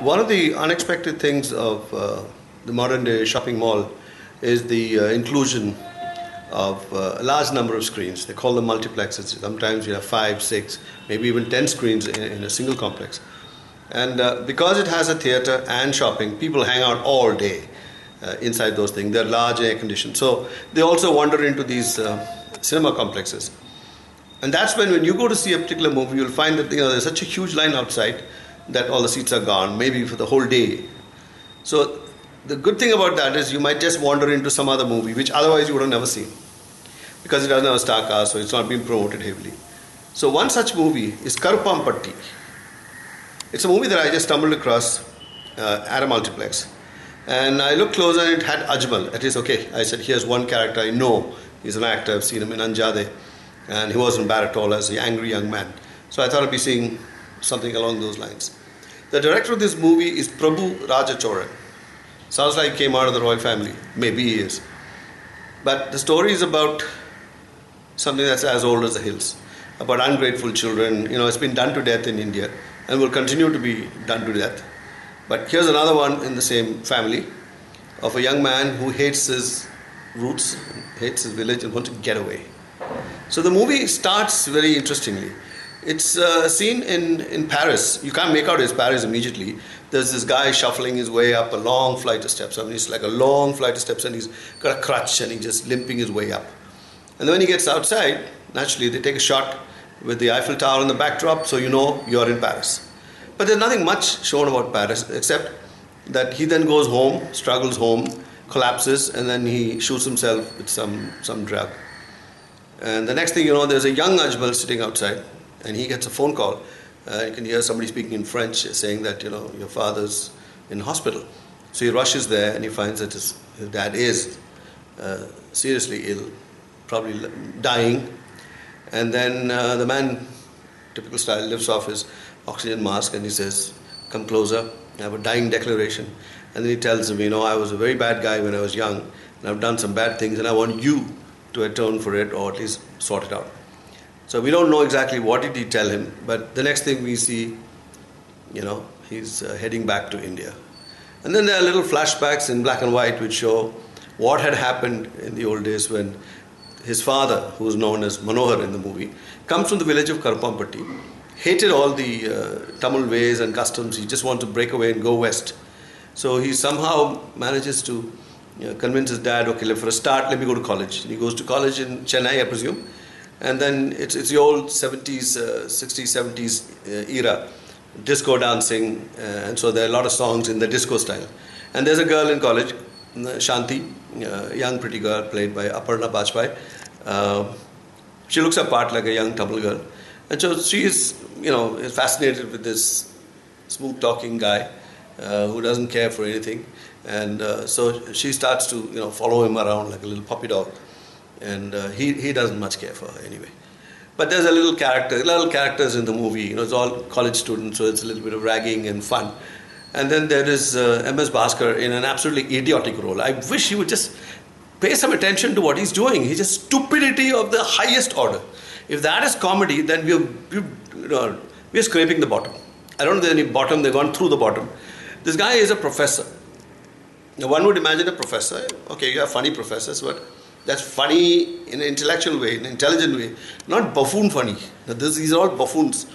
One of the unexpected things of the modern day shopping mall is the inclusion of a large number of screens. They call them multiplexes. Sometimes you have 5, 6, maybe even 10 screens in a single complex. And because it has a theatre and shopping, people hang out all day inside those things. They're large and air conditioned. So they also wander into these cinema complexes. And that's when you go to see a particular movie, you'll find that there's such a huge line outside that all the seats are gone, maybe for the whole day. So the good thing about that is you might just wander into some other movie, which otherwise you would have never seen, because it doesn't have a star cast, so it's not being promoted heavily. So one such movie is Karupampatti. It's a movie that I just stumbled across at a multiplex. And I looked closer and it had Ajmal. That is, okay, I said, here's one character I know. He's an actor, I've seen him in Anjade. And he wasn't bad at all as an angry young man. So I thought I'd be seeing something along those lines. The director of this movie is Prabhu Rajachoran. Sounds like he came out of the royal family. Maybe he is. But the story is about something that's as old as the hills. About ungrateful children. It's been done to death in India and will continue to be done to death. But here's another one in the same family of a young man who hates his roots, hates his village and wants to get away. So the movie starts very interestingly. It's a scene in Paris. You can't make out it's Paris immediately. There's this guy shuffling his way up a long flight of steps. I mean, it's like a long flight of steps and he's got a crutch and he's just limping his way up. And then when he gets outside, naturally they take a shot with the Eiffel Tower in the backdrop, so you know you're in Paris. But there's nothing much shown about Paris except that he then goes home, struggles home, collapses, and then he shoots himself with some drug. And the next thing you know, there's a young Ajmal sitting outside, and he gets a phone call. You can hear somebody speaking in French saying that, your father's in hospital. So he rushes there and he finds that his dad is seriously ill, probably dying. And then the man, typical style, lifts off his oxygen mask and he says, "Come closer, I have a dying declaration." And then he tells him, I was a very bad guy when I was young, and I've done some bad things, and I want you to atone for it, or at least sort it out. So we don't know exactly what did he tell him, but the next thing we see, he's heading back to India. And then there are little flashbacks in black and white which show what had happened in the old days when his father, who is known as Manohar in the movie, comes from the village of Karupampatti, hated all the Tamil ways and customs. He just wanted to break away and go west. So he somehow manages to convince his dad, okay, for a start, let me go to college. And he goes to college in Chennai, I presume. And then it's the old 70s, 60s, 70s era, disco dancing. And so there are a lot of songs in the disco style. And there's a girl in college, Shanti, a young pretty girl played by Aparna Bajpai. She looks her part like a young Tamil girl. And so she is, is fascinated with this smooth-talking guy who doesn't care for anything. And so she starts to, follow him around like a little puppy dog. And he doesn't much care for her anyway. But there's little characters in the movie. It's all college students, so it's a little bit of ragging and fun. And then there is M.S. Bhaskar in an absolutely idiotic role. I wish he would just pay some attention to what he's doing. He's just stupidity of the highest order. If that is comedy, then we're scraping the bottom. I don't know if there's any bottom. They've gone through the bottom. This guy is a professor. Now, one would imagine a professor. Okay, you have funny professors, but that's funny in an intellectual way, in an intelligent way, not buffoon funny. Now, these are all buffoons.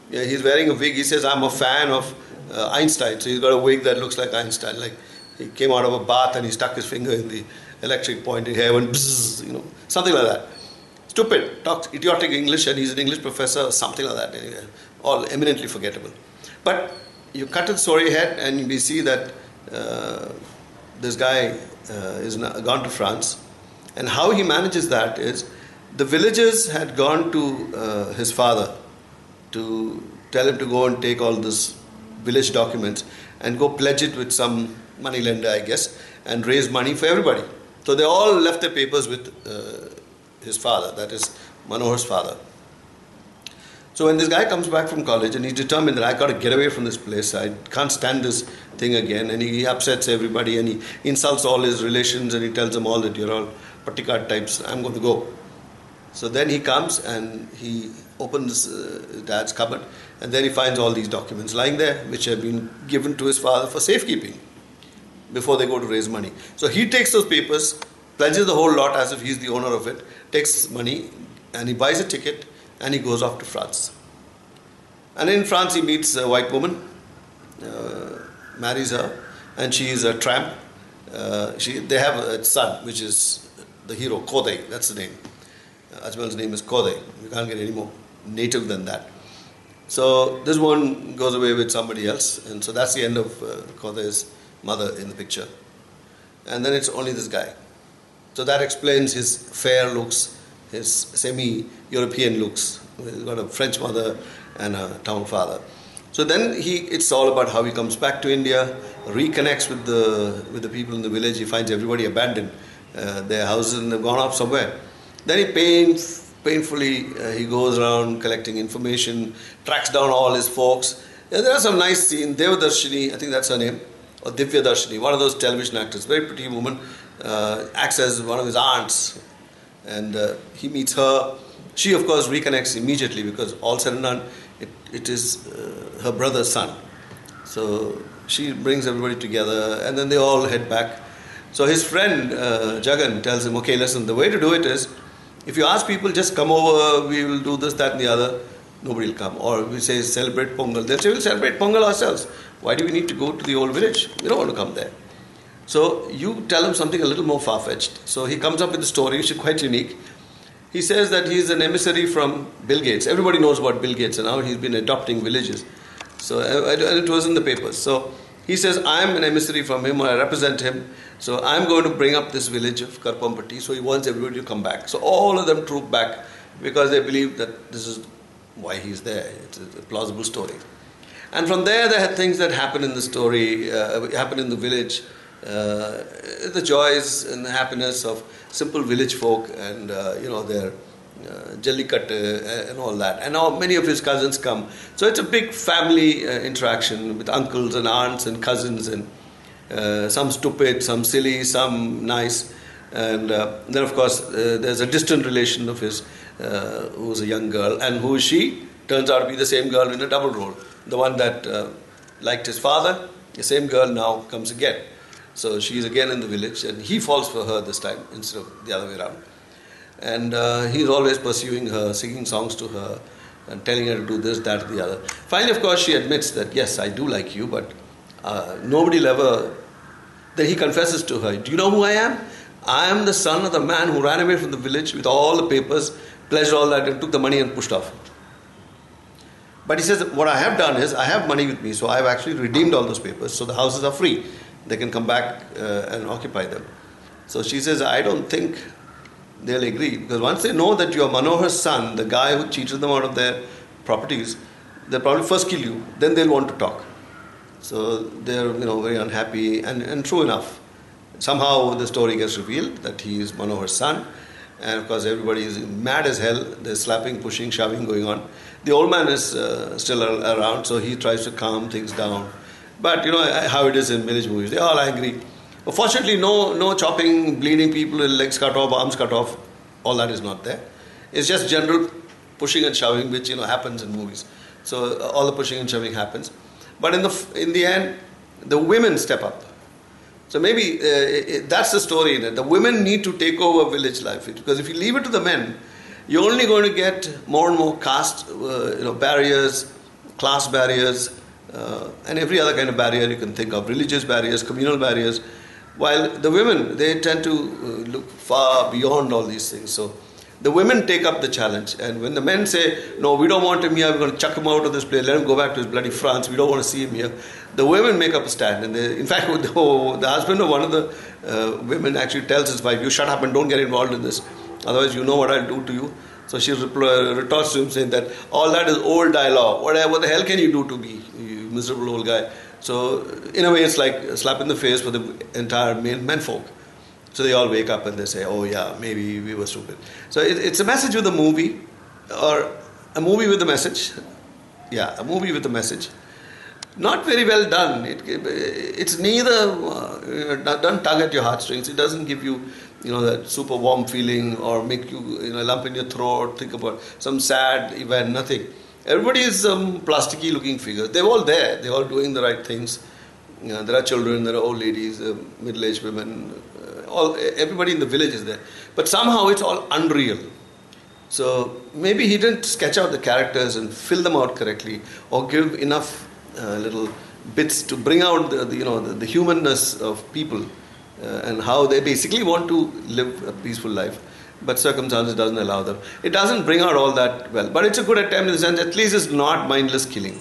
He's wearing a wig. He says, "I'm a fan of Einstein." So he's got a wig that looks like Einstein. Like he came out of a bath and he stuck his finger in the electric pointing hair and bzzz, something like that. Stupid, talks idiotic English, and he's an English professor or something like that. All eminently forgettable. But you cut the story ahead and we see that this guy is gone to France. And how he manages that is the villagers had gone to his father to tell him to go and take all this village documents and go pledge it with some money lender, I guess, and raise money for everybody. So they all left their papers with his father, that is Manohar's father. So when this guy comes back from college and he's determined that I got to get away from this place, I can't stand this thing again, and he upsets everybody and he insults all his relations and he tells them all that you're all Pattikar types, I'm going to go. So then he comes and he opens his dad's cupboard, and then he finds all these documents lying there, which have been given to his father for safekeeping before they go to raise money. So he takes those papers, pledges the whole lot as if he's the owner of it, takes money, and he buys a ticket, and he goes off to France. And in France he meets a white woman, marries her, and she is a tramp. They have a son, which is the hero, Kodai, that's the name. Ajmal's name is Kodai. You can't get any more native than that. So this one goes away with somebody else, and so that's the end of Kodai's mother in the picture. And then it's only this guy. So that explains his fair looks, his semi-European looks. He's got a French mother and a Tamil father. So then it's all about how he comes back to India, reconnects with the people in the village. He finds everybody abandoned, their houses, and they've gone off somewhere. Then he painfully he goes around collecting information, tracks down all his folks. There are some nice scenes. Devadarshini, I think that's her name, or Divya Darshini, one of those television actors, very pretty woman, acts as one of his aunts, and he meets her. She, of course, reconnects immediately because all said and done, it is her brother's son. So she brings everybody together, and then they all head back. So his friend Jagan tells him, okay, listen, the way to do it is, if you ask people, just come over, we will do this, that and the other, nobody will come. Or we say, celebrate Pongal. They'll say, we'll celebrate Pongal ourselves. Why do we need to go to the old village? We don't want to come there. So you tell him something a little more far-fetched. So he comes up with a story, which is quite unique. He says that he's an emissary from Bill Gates. Everybody knows about Bill Gates, and now he's been adopting villages. So and it was in the papers. So he says, I'm an emissary from him, or I represent him. So I'm going to bring up this village of Karupampatti. So he wants everybody to come back. So all of them troop back because they believe that this is why he's there. It's a plausible story. And from there are things that happen in the story, happen in the village. The joys and the happiness of simple village folk and, their jallikat and all that. And now many of his cousins come. So it's a big family interaction with uncles and aunts and cousins, and some stupid, some silly, some nice. And then, of course, there's a distant relation of his who's a young girl. And who is she? Turns out to be the same girl in a double role. The one that liked his father, the same girl now comes again. So she's again in the village, and he falls for her this time instead of the other way around. And he's always pursuing her, singing songs to her, and telling her to do this, that, the other. Finally, of course, she admits that, yes, I do like you, but nobody will ever... Then he confesses to her, do you know who I am? I am the son of the man who ran away from the village with all the papers, pledged all that, and took the money and pushed off. But he says, what I have done is, I have money with me, so I have actually redeemed all those papers, so the houses are free. They can come back and occupy them. So she says, I don't think they'll agree, because once they know that you're Manohar's son, the guy who cheated them out of their properties, they'll probably first kill you, then they'll want to talk. So they're very unhappy, and true enough. Somehow the story gets revealed that he is Manohar's son, and of course everybody is mad as hell. There's slapping, pushing, shoving going on. The old man is still around, so he tries to calm things down. But how it is in village movies, they're all angry. But fortunately, no chopping, bleeding people with legs cut off, arms cut off. All that is not there. It's just general pushing and shoving, which happens in movies. So all the pushing and shoving happens. But in the end, the women step up. So maybe that's the story in it. The women need to take over village life, because if you leave it to the men, you're only going to get more and more caste barriers, class barriers, and every other kind of barrier you can think of, religious barriers, communal barriers, while the women, they tend to look far beyond all these things. So the women take up the challenge, and when the men say, no, we don't want him here, we're going to chuck him out of this place, let him go back to his bloody France, we don't want to see him here, the women make up a stand. And in fact, the husband of one of the women actually tells his wife, you shut up and don't get involved in this, otherwise you know what I'll do to you. So she retorts to him saying that all that is old dialogue. What the hell can you do to me, you miserable old guy? So in a way it's like a slap in the face for the entire male menfolk. So they all wake up and they say, oh yeah, maybe we were stupid. So it's a message with a movie, or a movie with a message. Yeah, a movie with a message. Not very well done. It's neither doesn't tug at your heartstrings. It doesn't give you that super warm feeling, or make you, lump in your throat, think about some sad event, nothing. Everybody is some plasticky looking figure. They're all there. They're all doing the right things. There are children, there are old ladies, middle-aged women, everybody in the village is there. But somehow it's all unreal. So maybe he didn't sketch out the characters and fill them out correctly, or give enough little bits to bring out the humanness of people, and how they basically want to live a peaceful life. But circumstances doesn't allow them. It doesn't bring out all that well. But it's a good attempt in the sense at least it's not mindless killing.